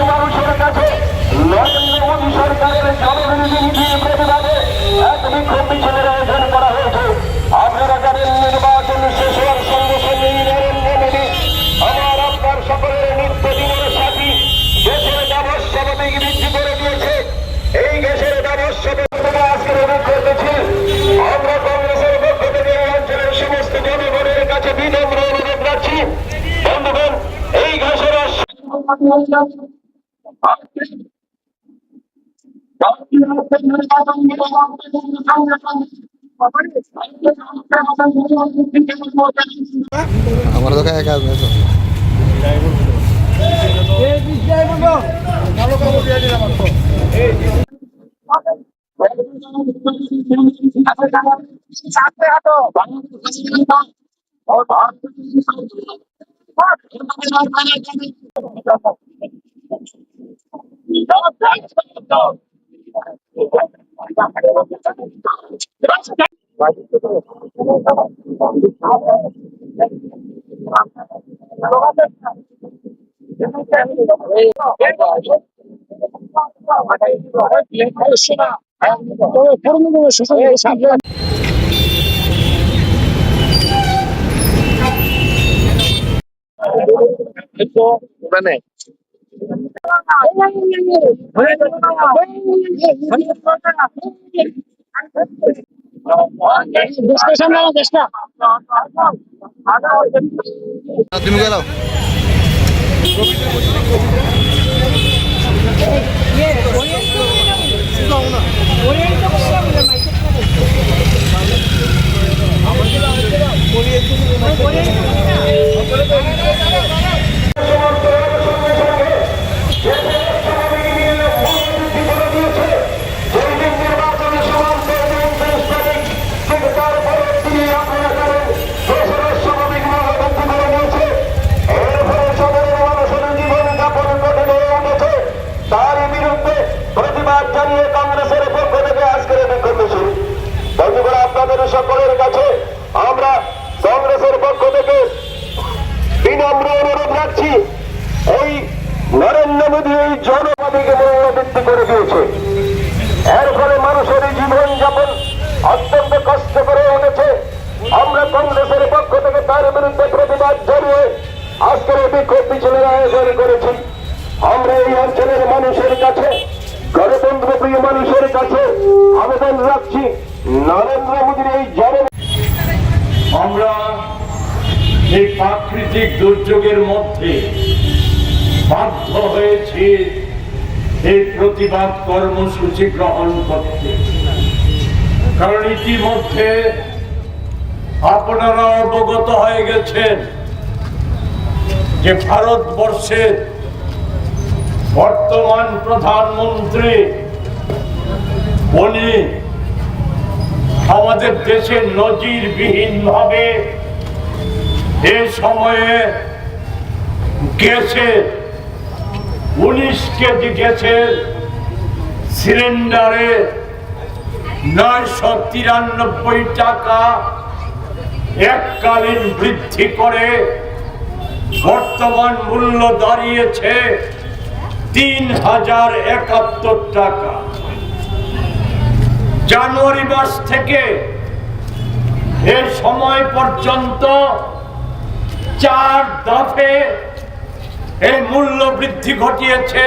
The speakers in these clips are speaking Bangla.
মানুষের কাছে নরেন্দ্র মোদী সরকারের জনবিরোধী নীতির প্রতিবাদে এক বিক্ষোভ মিছিলের আয়োজন করা হয়েছে। আপনারা জানেন, নির্বাচন শেষ হওয়ার সঙ্গে সঙ্গেই নরেন্দ্র মোদী আমার আপনার সকলের নিত্যদিনের সাথী দেশের দাবস স্বাভাবিক বৃদ্ধি করে দিয়েছে। এই দেশের দাবস থেকে আজকের বিক্ষোভ মিছিল আমরা কংগ্রেসের পক্ষ থেকে এই অঞ্চলের সমস্ত জনগণের কাছে বিনম্র অনুরোধ রাখছি, বন্ধুগণ, এই ঘাসের আমার তো কাজ নেই মানে তুমি গেল সকলের কাছে আমরা কংগ্রেসের পক্ষ থেকে বিনম্র অনুরোধ রাখছি। এই নরেন্দ্র মোদী এই জনগণকে মূল্য বৃদ্ধি করে দিয়েছে। এর ফলে মানুষের জীবন যাপন অত্যন্ত কষ্ট করে উঠেছে। আমরা কংগ্রেসের পক্ষ থেকে তার বিরুদ্ধে প্রতিবাদ জানিয়ে আজকের বিক্ষোভ মিছিলের আয়োজন করেছি। আমরা এই অঞ্চলের মানুষের কাছে, গণতন্ত্র প্রিয় মানুষের কাছে আবেদন রাখছি, নরেন্দ্র মোদীর এই আমরা এই প্রাকৃতিক দুর্যোগের মধ্যে বাধ্য হয়েছি এই প্রতিবাদ কর্মসূচি গ্রহণ করতে, কারণ ইতিমধ্যে আপনারা অবগত হয়ে গেছেন যে ভারতবর্ষের বর্তমান প্রধানমন্ত্রী উনি আমাদের দেশে নজিরবিহীন ভাবে এ সময়ে গ্যাসের 19 কেজি গ্যাসের সিলিন্ডারে 993 টাকা এককালীন বৃদ্ধি করে বর্তমান মূল্য দাঁড়িয়েছে 3071 টাকা। জানুয়ারি মাস থেকে এ সময় পর্যন্ত 4 দফে এই মূল্য বৃদ্ধি ঘটিয়েছে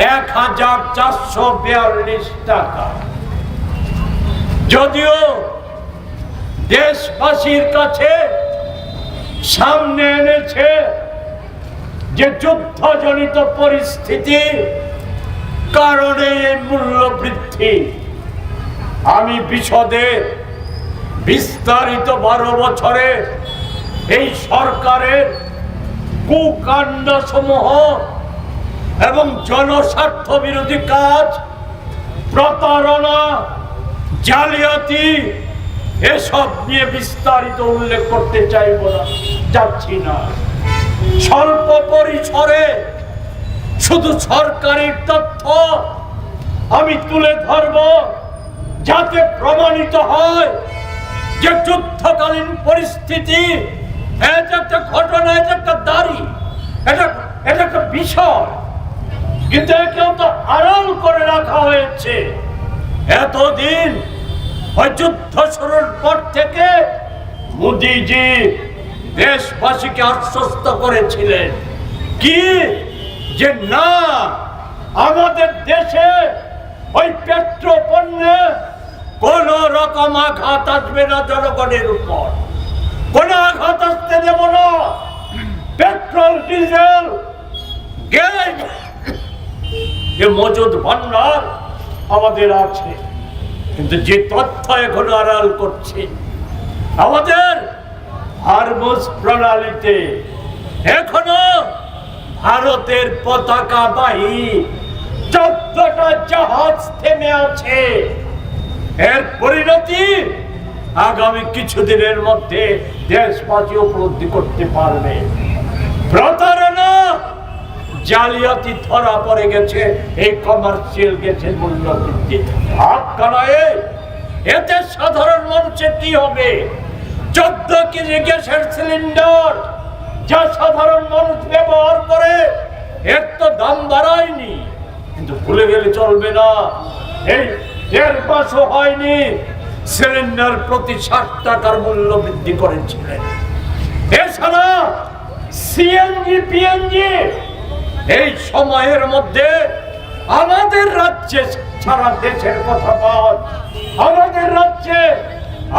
1442 টাকা। যদিও দেশবাসীর কাছে সামনে এনেছে যে যুদ্ধজনিত পরিস্থিতি কারণে এই মূল্য বৃদ্ধি, আমি বিশদে বিস্তারিত 12 বছরে এই সরকারের কুকাণ্ড সমূহ এবং জনস্বার্থ বিরোধী কাজ, প্রতারণা, জালিয়াতি এসব নিয়ে বিস্তারিত উল্লেখ করতে চাইব না, যাচ্ছি না। স্বল্প পরিসরে শুধু সরকারি তথ্য আমি তুলে ধরব, যাতে প্রমাণিত হয় যে যুদ্ধকালীন পরিস্থিতি এটা একটা ঘটনা, এটা একটা দাড়ি, এটা একটা বিষয়, কিন্তু একেও তো আড়াল করে রাখা হয়েছে। এতদিন ওই যুদ্ধ শুরুর পর থেকে মোদিজি দেশবাসীকে আশ্বস্ত করেছিলেন কি, যে না, আমাদের দেশে ওই পেট্রো পণ্যে কোন রকম আঘাত আসবে না, জনগণের উপর কোন আঘাত আসতে দেব না। পেট্রোল, ডিজেল, গ্যাস এ মজুদ ভান্ডার আমাদের আছে, কিন্তু যে তথ্য এখন আড়াল করছে, আমাদের হরমুজ প্রণালীতে এখনো ভারতের পতাকাবাহী 14টা জাহাজ থেমে আছে। এর পরিণতি আগামী কিছুদিনের মধ্যে দেশবাসী উপলব্ধি করতে পারবে। প্রতারণা, জালিয়াতি ধরা পড়ে গেছে এই কমার্শিয়াল গ্যাসের মূল্য বৃদ্ধি। এতে সাধারণ মানুষের কি হবে? 14 কেজি গ্যাসের সিলিন্ডার যা সাধারণ মানুষ ব্যবহার করে, এর তো দাম বাড়ায়নি, কিন্তু ভুলে গেলে চলবে না, এই 1.5 মাসও হয়নি সিলিন্ডার প্রতি 60 টাকার মূল্য বৃদ্ধি করেছিলেন। এছাড়া সিএনজি, পিএনজি এই সময়ের মধ্যে আমাদের রাজ্যে, সারা দেশের কথা বল, আমাদের রাজ্যে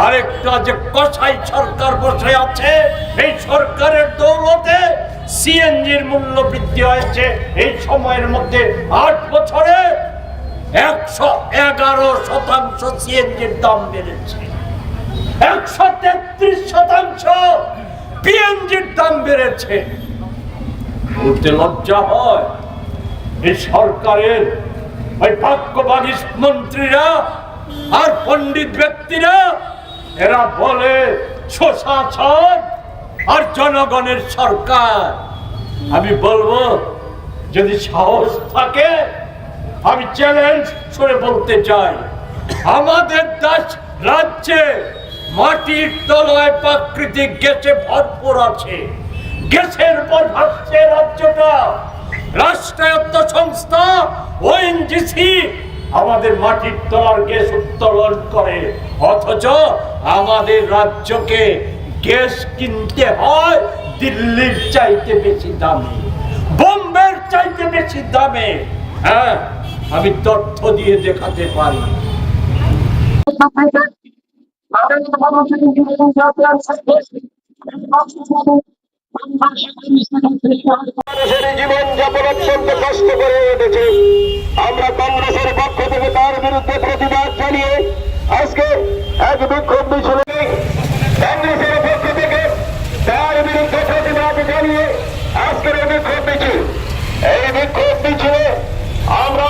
আরেকটা যে কসাই সরকার বসে আছে, এই সরকারের দৌলতে সিএনজির মূল্য বৃদ্ধি হয়েছে এই সময়ের মধ্যে 8 বছরে 111% সিএনজির দাম বেড়েছে, 133% পিএনজির দাম বেড়েছে। বলতে লজ্জা হয়, এই সরকারের ওই ভাগ্যবাদী মন্ত্রীরা আর পণ্ডিত ব্যক্তিরা, এরা বলে সুশাসন আর জনগণের সরকার। আমি বলবো, যদি সাহস থাকে, আমি চ্যালেঞ্জ করে বলতে চাই, আমাদের দেশ রাজ্যে মাটির তলায় প্রাকৃতিক গ্যাসে ভরপুর আছে। গ্যাসের পর ভাসছে রাজ্যটা। রাষ্ট্রায়ত্ত সংস্থা ওএনজিসি আমাদের মাটির তলার গ্যাস উত্তোলন করে, অথচ আমাদের রাজ্যকে গ্যাস কিনতে হয় দিল্লির চাইতে বেশি দামে, বোম্বের চাইতে বেশি দামে। হ্যাঁ, আমি তথ্য দিয়ে দেখাতে পারি। জীবন যাপন অত্যন্ত কষ্ট করে উঠেছে। আমরা কংগ্রেসের পক্ষ থেকে তার বিরুদ্ধে প্রতিবাদ জানিয়ে আজকে এক বিক্ষোভ মিছিল, কংগ্রেসের পক্ষ থেকে তার বিরুদ্ধে প্রতিবাদ জানিয়ে আজকের এই বিক্ষোভ মিছিল। এই বিক্ষোভ মিছিলে আমরা